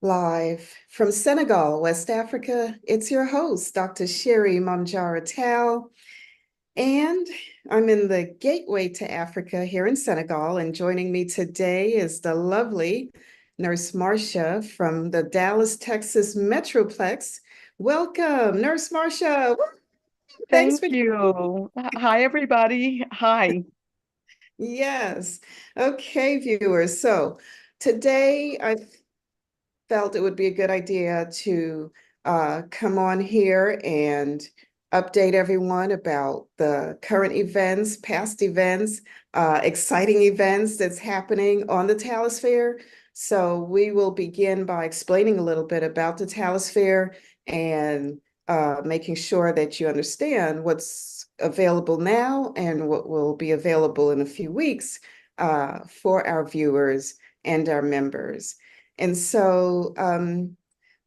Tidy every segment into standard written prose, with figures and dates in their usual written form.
Live from Senegal, West Africa. It's your host, Dr. Sherry Mamjara Tal, and I'm in the gateway to Africa here in Senegal. And joining me today is the lovely Nurse Marsha from the Dallas, Texas Metroplex. Welcome, Nurse Marsha. Thanks Thank for you. Hi, everybody. Hi. yes. Okay, viewers. So today I felt it would be a good idea to come on here and update everyone about the current events, past events, exciting events that's happening on the Taalisphere. So we will begin by explaining a little bit about the Taalisphere and making sure that you understand what's available now and what will be available in a few weeks for our viewers and our members. And so,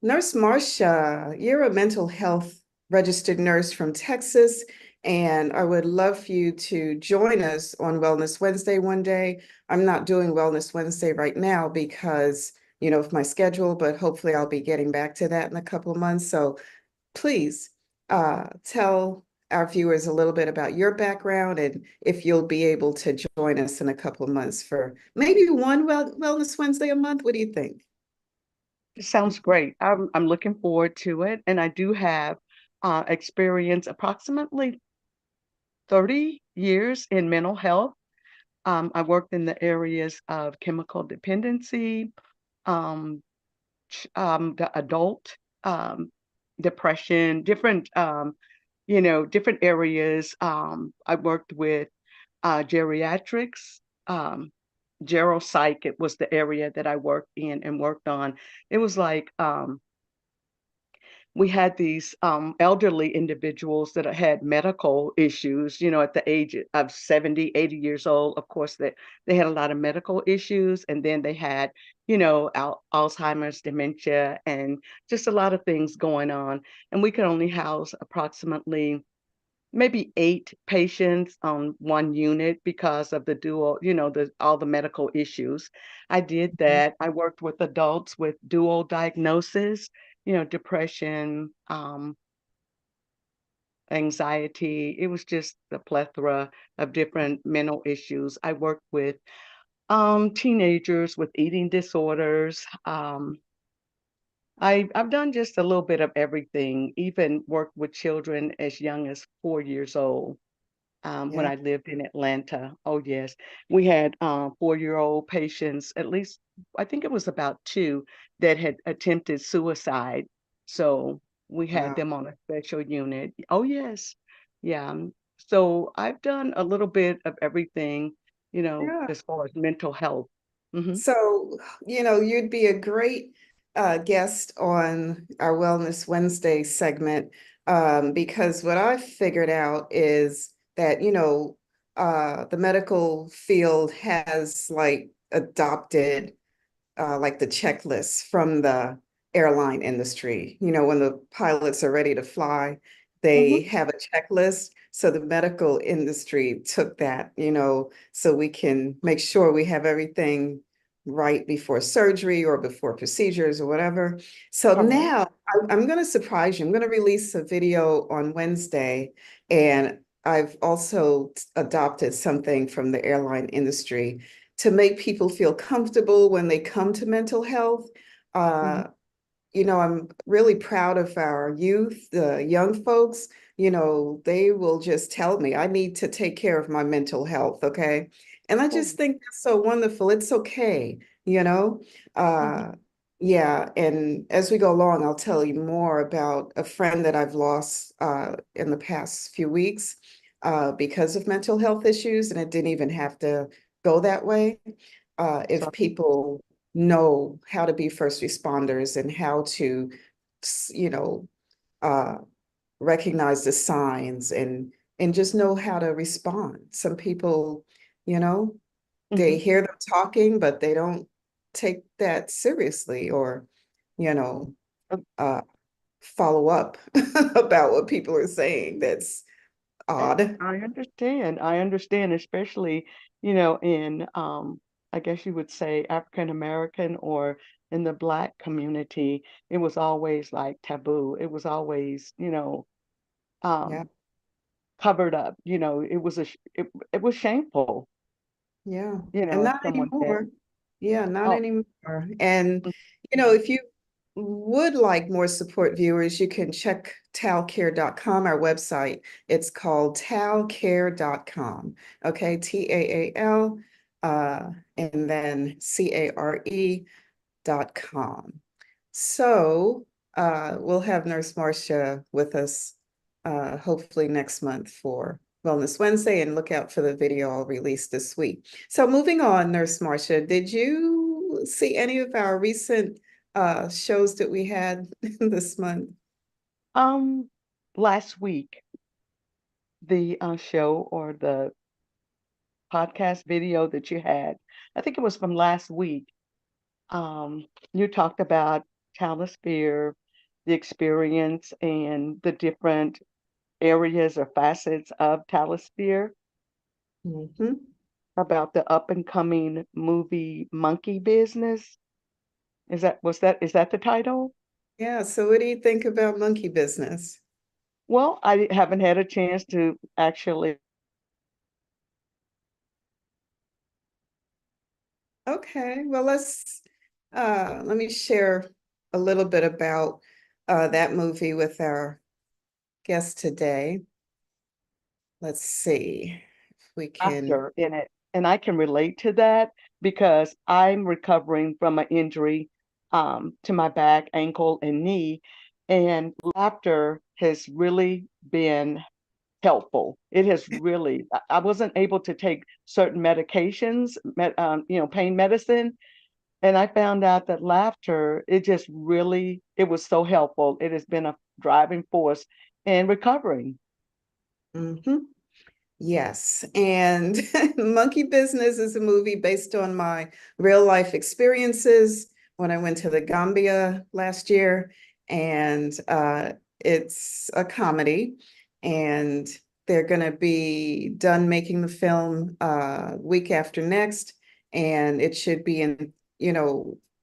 Nurse Marsha, you're a mental health registered nurse from Texas, and I would love for you to join us on Wellness Wednesday one day. I'm not doing Wellness Wednesday right now because, of my schedule, but hopefully I'll be getting back to that in a couple of months. So please tell our viewers a little bit about your background and if you'll be able to join us in a couple of months for maybe one Wellness Wednesday a month. What do you think? It sounds great. I'm looking forward to it. And I do have experience approximately 30 years in mental health. I worked in the areas of chemical dependency, um, the adult depression, different areas. I worked with geriatrics, um, geropsych. It was the area that I worked in and worked on. It was like we had these elderly individuals that had medical issues, at the age of 70, 80 years old. Of course, they had a lot of medical issues, and then they had, Alzheimer's, dementia, and just a lot of things going on. And we could only house approximately maybe 8 patients on one unit because of the dual, all the medical issues. I did that. I worked with adults with dual diagnosis, depression, anxiety. It was just a plethora of different mental issues. I worked with teenagers with eating disorders. I've done just a little bit of everything, even worked with children as young as 4 years old when Yeah. I lived in Atlanta. Oh, yes. We had 4-year-old patients, at least, I think it was about two that had attempted suicide. So we had Wow. them on a special unit. Oh, yes. Yeah. So I've done a little bit of everything, Yeah. as far as mental health. Hmm. So, you'd be a great guest on our Wellness Wednesday segment because what I've figured out is that, the medical field has like adopted like the checklists from the airline industry. When the pilots are ready to fly, they Hmm. have a checklist. So the medical industry took that, so we can make sure we have everything right before surgery or before procedures or whatever. So All right. now I'm going to surprise you. I'm going to release a video on Wednesday, and I've also adopted something from the airline industry to make people feel comfortable when they come to mental health. Hmm. Uh, I'm really proud of our youth, the young folks. They will just tell me, I need to take care of my mental health, okay? And I just Cool. think that's so wonderful. It's okay, you know? Hmm. Uh, yeah, and as we go along, I'll tell you more about a friend that I've lost in the past few weeks because of mental health issues, and it didn't even have to go that way. If Sorry. people know how to be first responders and how to, you know, uh, recognize the signs and just know how to respond. Some people, you know, they Hmm. hear them talking, but they don't take that seriously or, you know, uh, follow up about what people are saying. That's odd. I understand. I understand, especially, in I guess you would say, African American or in the Black community, it was always like taboo. It was always, Yeah, um, covered up. It was shameful, yeah. And if not someone said, anymore. Yeah, not "Oh, anymore. And, mm, if you would like more support, viewers, you can check taalcare.com, our website. It's called taalcare.com. Okay, TAAL, and then CARE.com. So we'll have Nurse Marcia with us hopefully next month for Wellness Wednesday, and look out for the video I'll release this week. So moving on, Nurse Marcia, did you see any of our recent shows that we had this month? um, last week, the show or the podcast video that you had, I think it was from last week. You talked about Taalisphere, the experience and the different areas or facets of Taalisphere, Mhm. about the up and coming movie Monkey Business. Is that the title? Yeah, so what do you think about monkey business? Well, I haven't had a chance to actually. Okay, well, let me share a little bit about that movie with our guest today. Let's see if we can. Laughter in it. And I can relate to that because I'm recovering from an injury to my back, ankle, and knee. And laughter has really been helpful. It has really, I wasn't able to take certain medications, pain medicine. And I found out that laughter, it just really, it was so helpful. It has been a driving force in recovering. Mhm. Yes, and Monkey Business is a movie based on my real life experiences when I went to the Gambia last year, and it's a comedy, and they're going to be done making the film week after next, and it should be in,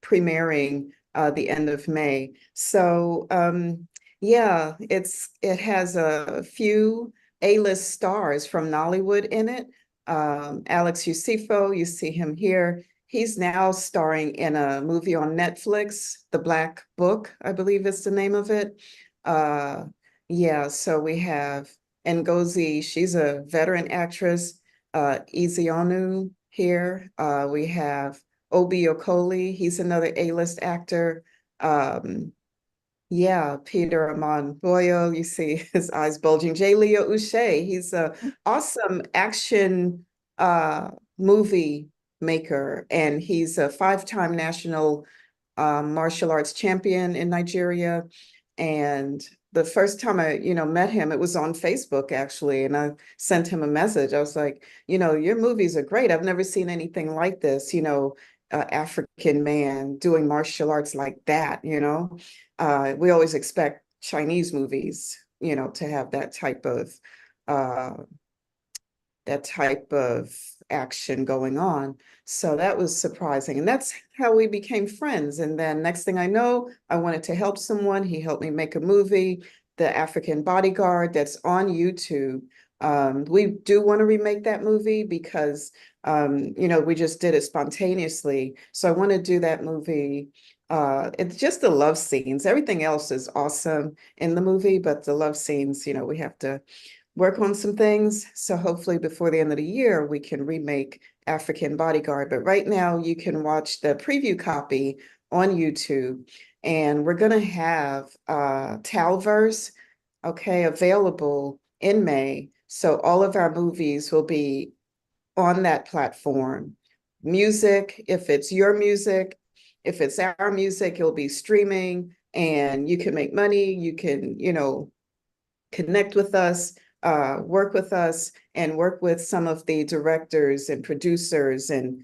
premiering the end of May. So yeah, it has a few A-list stars from Nollywood in it. Alex Yusifo, you see him here. He's now starring in a movie on Netflix, The Black Book, I believe is the name of it. Uh, yeah, so we have Ngozi, she's a veteran actress. Ezeonu here. We have Obi Okoli, he's another A-list actor. Um, yeah, Peter Amon Boyle, you see his eyes bulging. J. Leo Uche, he's a awesome action movie maker, and he's a five-time national martial arts champion in Nigeria. And the first time I, met him, it was on Facebook actually, and I sent him a message. I was like, your movies are great. I've never seen anything like this, African man doing martial arts like that, we always expect Chinese movies, to have uh, that type of action going on. So that was surprising. And that's how we became friends. And then next thing I know, I wanted to help someone. He helped me make a movie, The African Bodyguard, that's on YouTube. We do want to remake that movie because, we just did it spontaneously. So I want to do that movie. It's just the love scenes. Everything else is awesome in the movie, but the love scenes, we have to work on some things. So hopefully before the end of the year, we can remake African Bodyguard. But right now, you can watch the preview copy on YouTube. And we're going to have Talverse, okay, available in May. So all of our movies will be on that platform. Music, if it's your music, if it's our music, it'll be streaming and you can make money. You can, connect with us, work with us, and work with some of the directors and producers and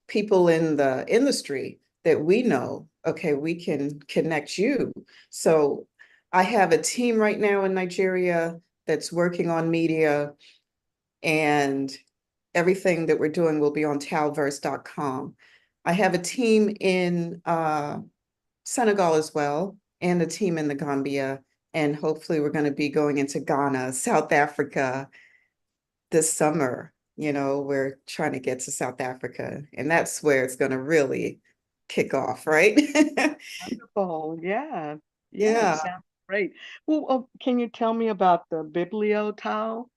people in the industry that we know. Okay, we can connect you. So I have a team right now in Nigeria that's working on media, and everything that we're doing will be on talverse.com. I have a team in Senegal as well, and a team in the Gambia. And hopefully we're going to be going into Ghana, South Africa this summer. We're trying to get to South Africa, and that's where it's going to really kick off, right? Wonderful. Yeah. Yeah, it Yeah. sounds great. Well, can you tell me about the bibliotal?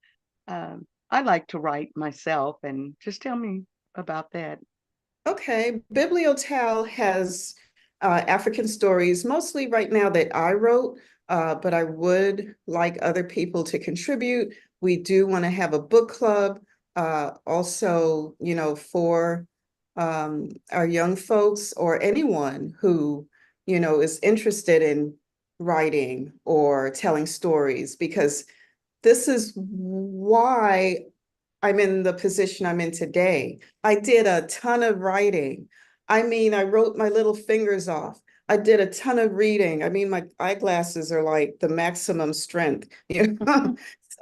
I like to write myself, and just tell me about that. Okay, Bibliotel has African stories, mostly right now that I wrote, but I would like other people to contribute. We do want to have a book club, also, for our young folks or anyone who, is interested in writing or telling stories, because this is why I'm in the position I'm in today. I did a ton of writing. I mean, I wrote my little fingers off. I did a ton of reading. I mean, my eyeglasses are like the maximum strength,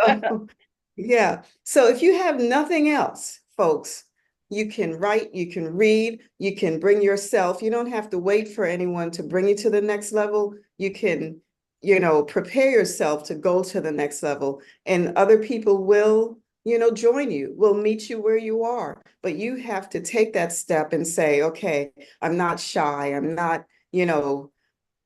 So, yeah. So if you have nothing else, folks, you can write, you can read, you can bring yourself. You don't have to wait for anyone to bring you to the next level. You can, prepare yourself to go to the next level, and other people will join you, will meet you where you are. But you have to take that step and say, okay, I'm not shy. I'm not,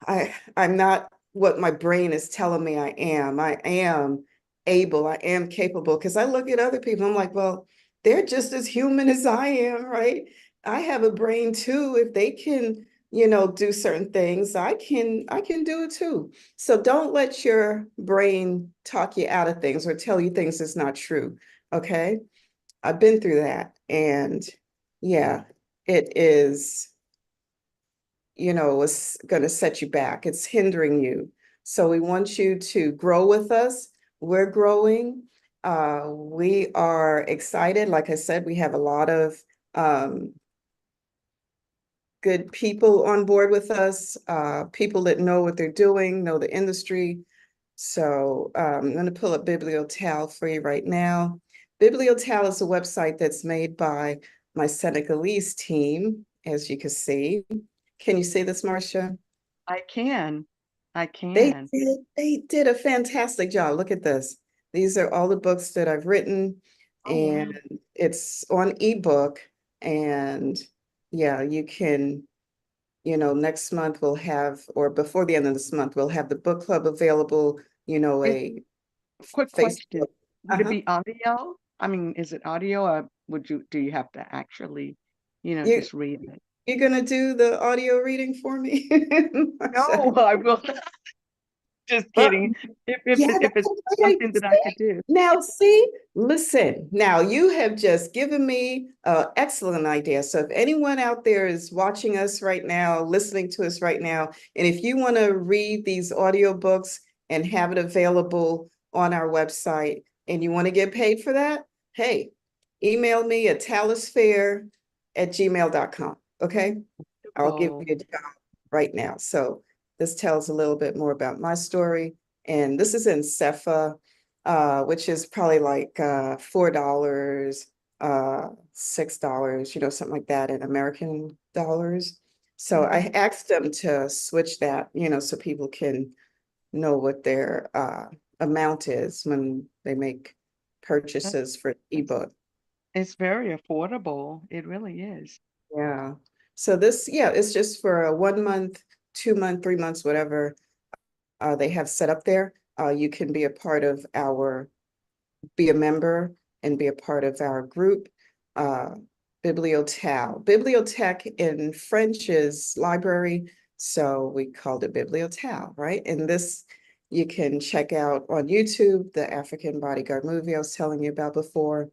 I'm not what my brain is telling me I am. I am able, I am capable. Because I look at other people, I'm like, well, they're just as human as I am, right? I have a brain too. If they can, do certain things, I can do it too. So don't let your brain talk you out of things or tell you things that's not true. Okay. I've been through that. And yeah, it is, is going to set you back. It's hindering you. So we want you to grow with us. We're growing. We are excited. Like I said, we have a lot of um, good people on board with us, people that know what they're doing, know the industry. So I'm going to pull up Bibliotal for you right now. Bibliotal is a website that's made by my Senegalese team, as you can see. Can you see this, Marsha? I can. I They can. did, they did a fantastic job. Look at this. These are all the books that I've written, Oh, wow. and it's on ebook. And yeah, you can, next month we'll have, or before the end of this month, we'll have the book club available, Is a quick question. Facebook. Would it Uh-huh. be audio? I mean, is it audio or do you have to actually, You just read it? you're gonna do the audio reading for me, No, Marsha? I will. Just Uh, kidding. Yeah, If that's it's a great something that I idea. could do. Now, see, listen, now you have just given me an excellent idea. So if anyone out there is watching us right now, listening to us right now, and if you want to read these audiobooks and have it available on our website and you want to get paid for that, hey, email me at taalisphere@gmail.com. Okay. I'll give Wonderful. you a job right now. So this tells a little bit more about my story. And this is in Cefa, which is probably like $4, $6, something like that in American dollars. So I Mhm. asked them to switch that, so people can know what their amount is when they make That- purchases for ebook. It's very affordable. It really is. Yeah. So this, yeah, it's just for a 1 month, 2 month, 3 months, whatever they have set up there. You can be a part of be a member and be a part of our group. Uh, Bibliothèque. Bibliothèque in French is library, so we called it Bibliothèque, right? And this you can check out on YouTube, the African Bodyguard movie I was telling you about before.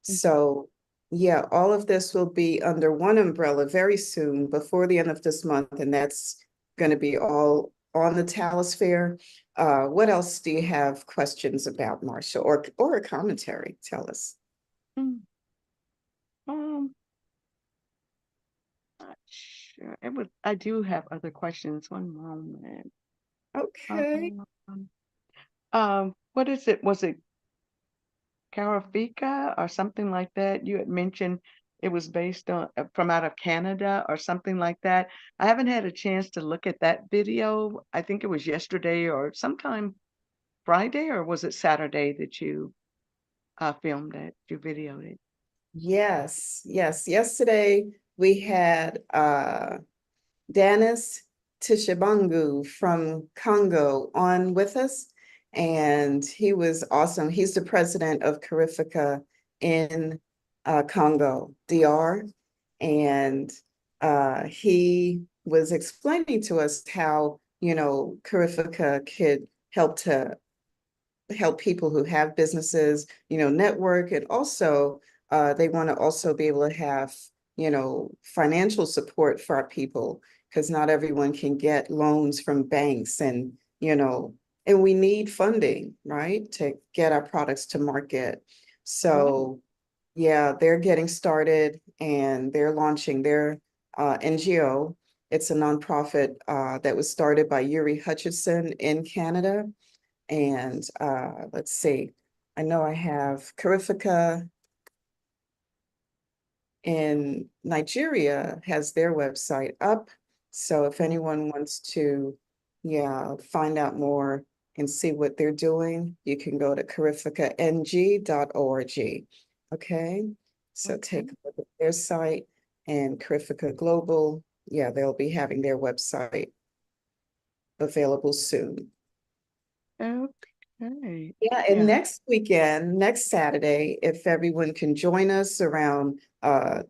So yeah, all of this will be under one umbrella very soon, before the end of this month, and that's going to be all on the Taalisphere. What else do you have questions about, Marsha, or a commentary? Tell us. Mm. Um, Not sure. I do have other questions. One moment. Okay. Um, what is it? Was it Carafika or something like that. You had mentioned it was based on from out of Canada or something like that. I haven't had a chance to look at that video. I think it was yesterday or sometime Friday, or was it Saturday that you filmed it, you videoed it? Yes, yes. Yesterday we had Danis Tishabangu from Congo on with us, and he was awesome. He's the president of Carifica in Congo, DR, and he was explaining to us how, Carifica could help people who have businesses, network, and also they want to also be able to have, financial support for our people because not everyone can get loans from banks and we need funding, right, to get our products to market. Right. So yeah, they're getting started and they're launching their NGO. It's a nonprofit that was started by Yuri Hutchison in Canada, and let's see, I know I have Carifica in Nigeria has their website up. So if anyone wants to, yeah, find out more and see what they're doing, you can go to carificang.org. Okay. So Okay. take a look at their site and Carifica Global. Yeah, they'll be having their website available soon. Okay. Yeah, and Yeah. next weekend, next Saturday, if everyone can join us around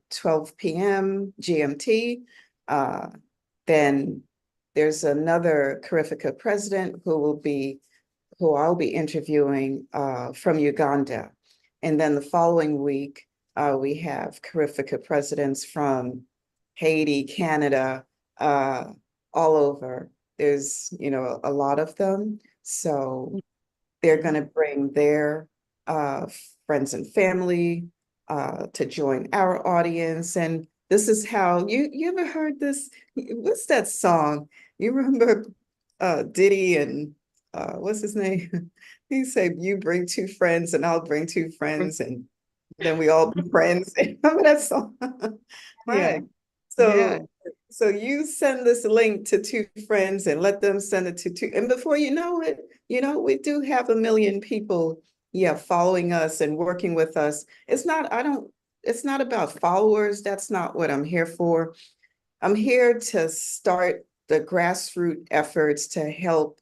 12 p.m. GMT, uh, then there's another Carifica president who I'll be interviewing from Uganda. And then the following week, we have Carifica presidents from Haiti, Canada, uh, all over. There's, a lot of them. So they're going to bring their uh, friends and family to join our audience. And this is how you ever heard this? What's that song? You remember Diddy and what's his name? He said, "You bring two friends, and I'll bring two friends, and then we all be friends." Remember that song? Yeah. Right. Yeah. So you send this link to two friends and let them send it to two. And before you know it, we do have 1 million people, yeah, following us and working with us. It's not about followers. That's not what I'm here for. I'm here to start the grassroots efforts to help,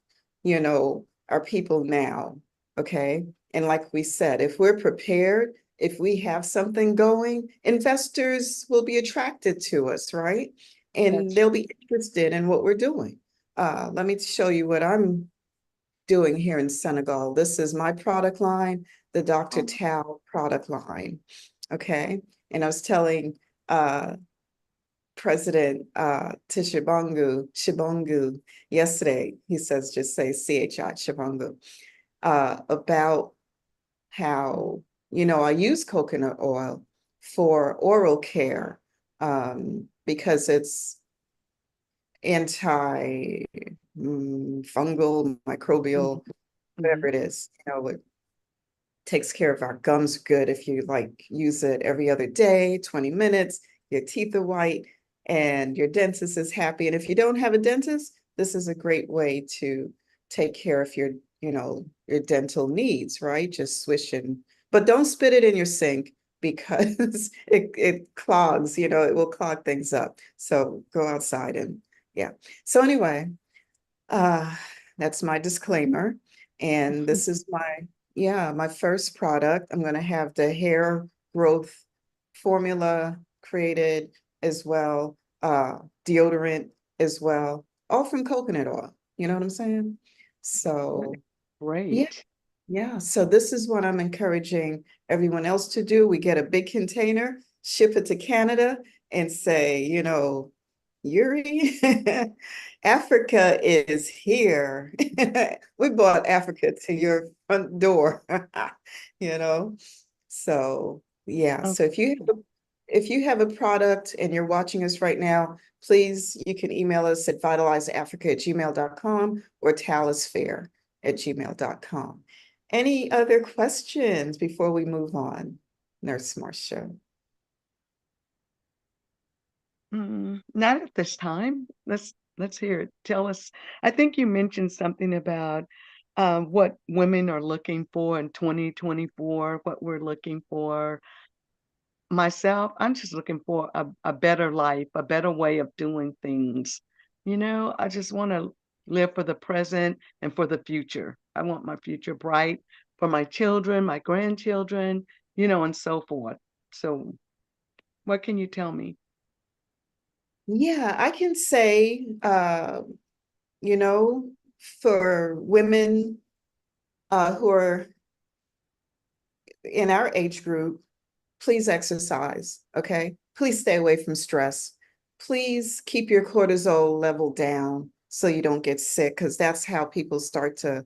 our people now. Okay. And like we said, if we're prepared, if we have something going, investors will be attracted to us, right? And That's they'll be interested in what we're doing. Let me show you what I'm doing here in Senegal. This is my product line, the Dr. oh, Taal product line. Okay. And I was telling uh, President Shibongu yesterday, he says just say CHI Shibongu, about how, I use coconut oil for oral care because it's anti fungal, microbial, mm-hmm. whatever it is, it takes care of our gums good if you like use it every other day, 20 minutes, your teeth are white and your dentist is happy. And if you don't have a dentist, this is a great way to take care of your dental needs, right? Just swish and, but don't spit it in your sink because it clogs, it will clog things up. So go outside and yeah. So anyway, uh, that's my disclaimer. And this is my first product. I'm going to have the hair growth formula created as well, deodorant as well, all from coconut oil. You know what I'm saying? So, yeah, Great. yeah. So this is what I'm encouraging everyone else to do. We get a big container, ship it to Canada, and say, Yuri, Africa is here. We brought Africa to your front door, you know. So yeah. Oh, So if you have a product and you're watching us right now, please you can email us at vitalizeafrica@gmail.com or taalisphere@gmail.com. Any other questions before we move on, Nurse Marcia? Not at this time. Let's hear it. Tell us. I think you mentioned something about what women are looking for in 2024, what we're looking for. Myself, I'm just looking for a better life, a better way of doing things. I just want to live for the present and for the future. I want my future bright for my children, my grandchildren, and so forth. So, what can you tell me? Yeah, I can say, you know, for women who are in our age group, please exercise, okay? Please stay away from stress. Please keep your cortisol level down so you don't get sick, because that's how people start to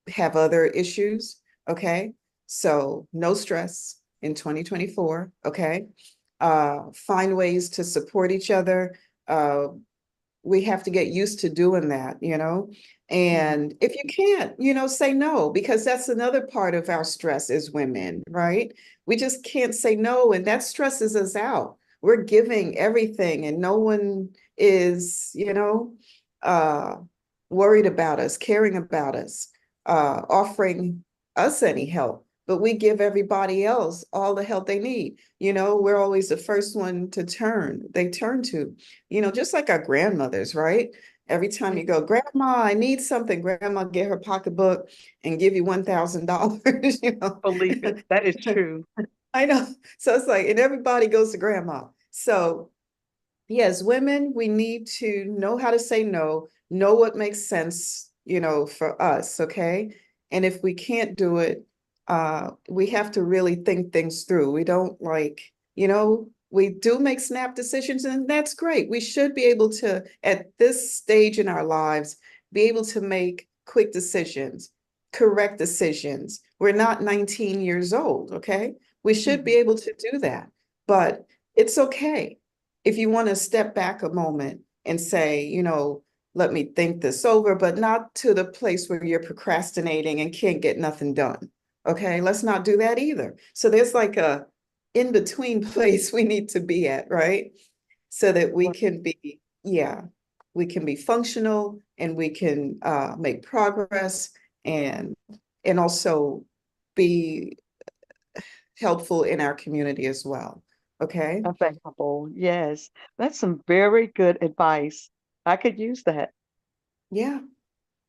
have other issues, okay? So no stress in 2024, okay? Find ways to support each other. We have to get used to doing that. Mhm. And if you can't, say no, because that's another part of our stress as women, right? We just can't say no, and that stresses us out. We're giving everything, and no one is, uh, worried about us, caring about us, offering us any help. But we give everybody else all the help they need. We're always the first one they turn to, just like our grandmothers, right? Every time you go, Grandma, I need something, Grandma get her pocketbook and give you $1,000, you know. Believe it. That is true. I know. So it's like, and everybody goes to grandma. So yes, women, we need to know how to say no, know what makes sense, for us, okay? And if we can't do it, we have to really think things through. We don't we do make snap decisions, and that's great. We should be able to, at this stage in our lives, be able to make quick decisions, correct decisions. We're not 19 years old, okay? We should be Mhm. able to do that, but it's okay if you want to step back a moment and say, let me think this over, but not to the place where you're procrastinating and can't get nothing done. Okay, let's not do that either. So there's like a in between place we need to be at, right? So that we Well, can be, yeah, we can be functional and we can make progress and also be helpful in our community as well. Okay. available. Yes. That's some very good advice. I could use that. Yeah.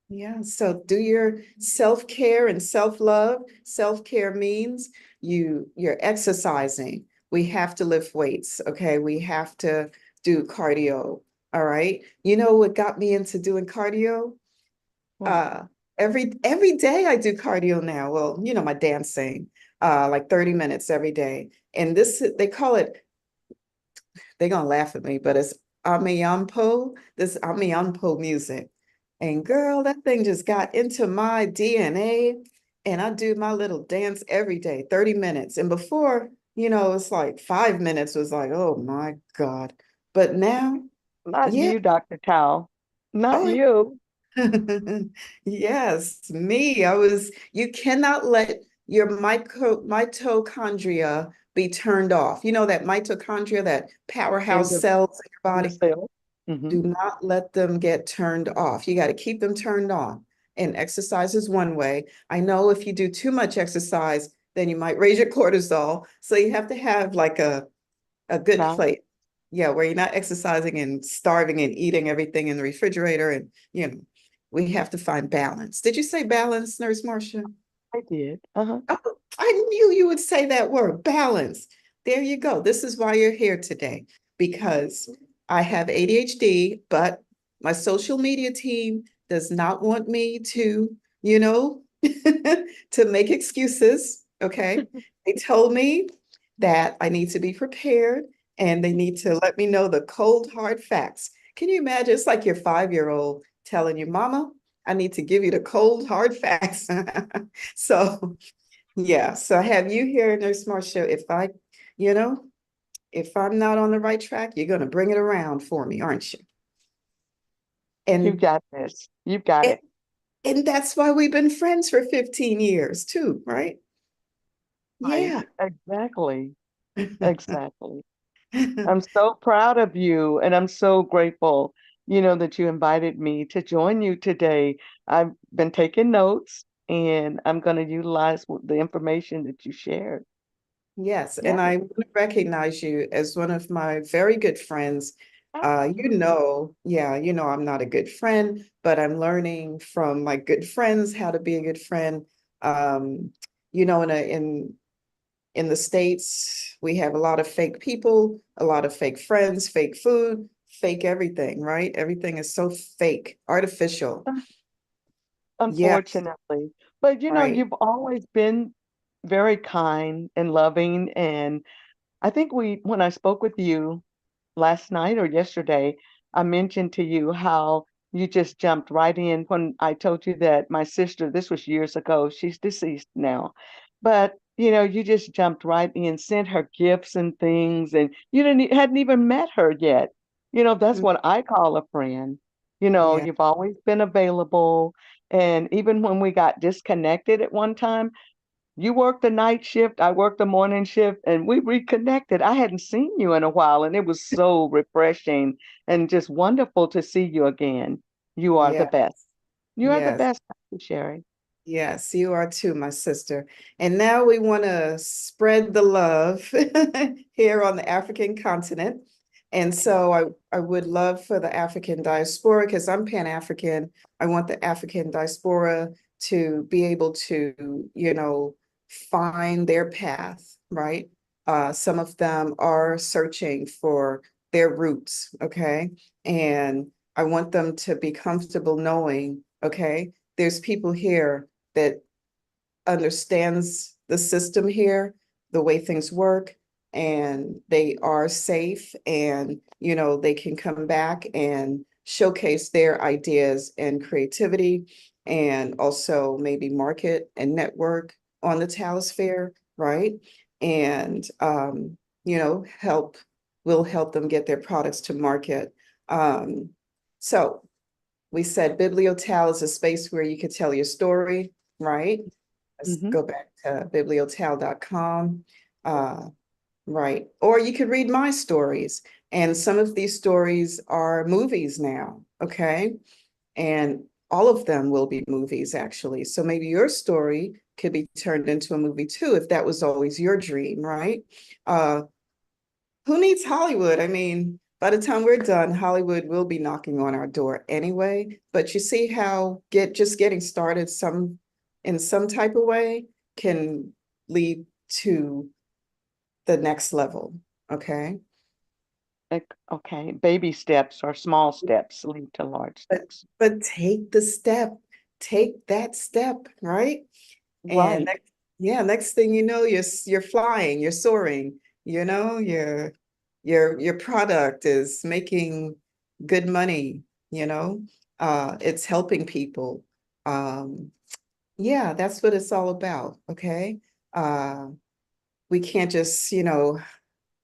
Yeah, so do your self-care and self-love. Self-care means you're exercising. We have to lift weights, okay? We have to do cardio, all right? You know what got me into doing cardio? What? Uh every day I do cardio now. Well, my dancing, like 30 minutes every day. And this they call it, they're gonna laugh at me, but it's this Amiyampo music. And girl, that thing just got into my DNA. And I do my little dance every day, 30 minutes. And before, it's like 5 minutes was like, oh my God. But now, Not yeah, you, Dr. Taal. Not oh you. yes, me. You cannot let your mitochondria be turned off. You know that mitochondria, that In powerhouse the cells in your in the body. cell. Hmm. Do not let them get turned off. You got to keep them turned on. And exercise is one way. I know if you do too much exercise, then you might raise your cortisol. So you have to have like a good Now, plate. Yeah, where you're not exercising and starving and eating everything in the refrigerator. And we have to find balance. Did you say balance, Nurse Marcia? I did. Uh-huh. Oh, I knew you would say that word, balance. There you go. This is why you're here today, because I have ADHD, but my social media team does not want me to, to make excuses. Okay. They told me that I need to be prepared and they need to let me know the cold, hard facts. Can you imagine? It's like your 5-year-old telling you, Mama, I need to give you the cold, hard facts. So yeah, so have you here, Nurse Marcia, you know, if I'm not on the right track, you're gonna bring it around for me, aren't you? You And, got this. You got and it. And that's why we've been friends for 15 years too, right? Right. Yeah. Exactly. Exactly. I'm so proud of you, and I'm so grateful, that you invited me to join you today. I've been taking notes, and I'm going to utilize the information that you shared. Yes, Yeah. and I want to recognize you as one of my very good friends. Yeah, I'm not a good friend, but I'm learning from my good friends how to be a good friend. Um, in the States, we have a lot of fake people, a lot of fake friends, fake food, fake everything, right? Everything is so fake, artificial. Yes, Unfortunately. But right. you've always been very kind and loving. And I think when I spoke with you last night or yesterday, I mentioned to you how you just jumped right in when I told you that my sister, this was years ago, she's deceased now, but you just jumped right in, sent her gifts and things, and you hadn't even met her yet. That's Mm, what I call a friend. yeah, You've always been available, and even when we got disconnected at one time, you worked the night shift, I worked the morning shift, and we reconnected. I hadn't seen you in a while, and it was so refreshing and just wonderful to see you again. You are the yeah, best. You are the yes. best, Dr. Sherry. Yes, you are too, my sister. And now we want to spread the love here on the African continent. And so I would love for the African diaspora, because I'm Pan-African. I want the African diaspora to be able to, find their path, right? Some of them are searching for their roots, okay? And I want them to be comfortable knowing, okay, there's people here that understands the system here, the way things work, and they are safe, and they can come back and showcase their ideas and creativity, and also maybe market and network on the Taalisphere, right? And help will help them get their products to market. So we said Bibliotal is a space where you could tell your story, right? Let's Hmm. go back to bibliotal.com. Right. Or you could read my stories. And some of these stories are movies now. Okay. And all of them will be movies, actually. So maybe your story could be turned into a movie too, if that was always your dream, right? Uh, who needs Hollywood? I mean, by the time we're done, Hollywood will be knocking on our door anyway. But you see how just getting started in some type of way can lead to the next level. Okay. Okay, baby steps or small steps lead to large But steps. take the step, take that step, right? And Right. yeah, next thing you know, you're flying, you're soaring, your product is making good money, you know, it's helping people. Um, yeah, that's what it's all about. Okay. Uh, we can't just,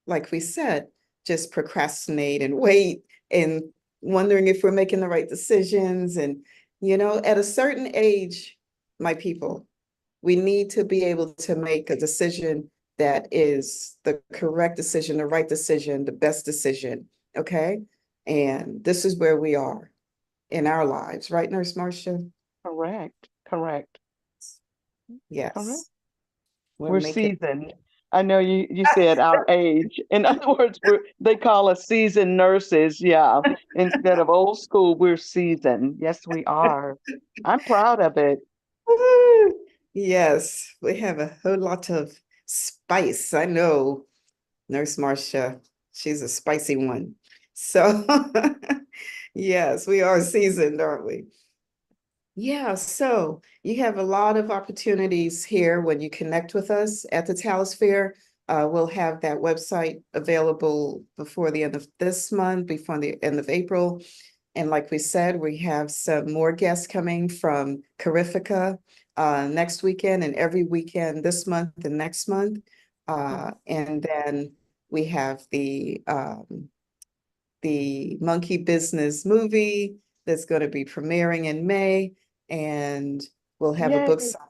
like we said, just procrastinate and wait and wondering if we're making the right decisions. And, at a certain age, my people, we need to be able to make a decision that is the correct decision, the right decision, the best decision. Okay. And this is where we are in our lives, right, Nurse Marcia? Correct. Correct. Correct. Yes. We're We're making seasoned. I know you said our age. In other words, they call us seasoned nurses. Yeah. Instead of old school, we're seasoned. Yes, we are. I'm proud of it. yes, we have a whole lot of spice. I know Nurse Marcia, she's a spicy one. So, yes, we are seasoned, aren't we? Yeah, so you have a lot of opportunities here when you connect with us at the Taalisphere. We'll have that website available before the end of this month, before the end of April. And like we said, we have some more guests coming from Carifica next weekend and every weekend this month and next month. Mhm. And then we have the Monkey Business movie that's going to be premiering in May. and we'll have a book Yay. signing.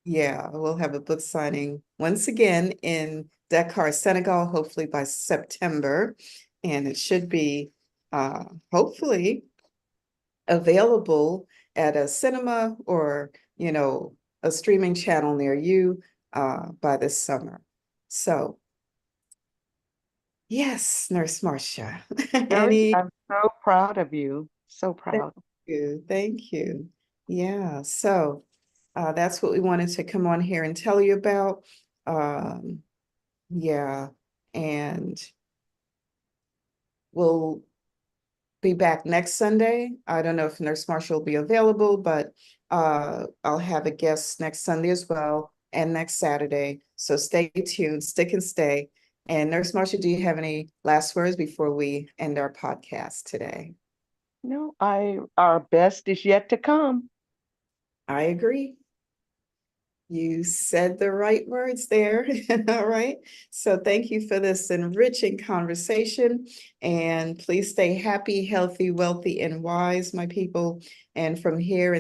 Yeah, we'll have a book signing once again in Dakar, Senegal, hopefully by September. And it should be hopefully available at a cinema or, a streaming channel near you by this summer. So, yes, Nurse Marsha. Girl, Any I'm so proud of you. So Thank proud. you. Thank you. Yeah, so that's what we wanted to come on here and tell you about. Um, yeah, and we'll be back next Sunday. I don't know if Nurse Marsha will be available, but I'll have a guest next Sunday as well and next Saturday. So stay tuned, stick and stay. And Nurse Marsha, do you have any last words before we end our podcast today? No, our best is yet to come. I agree. You said the right words there. All right. So thank you for this enriching conversation. And please stay happy, healthy, wealthy, and wise, my people. And from here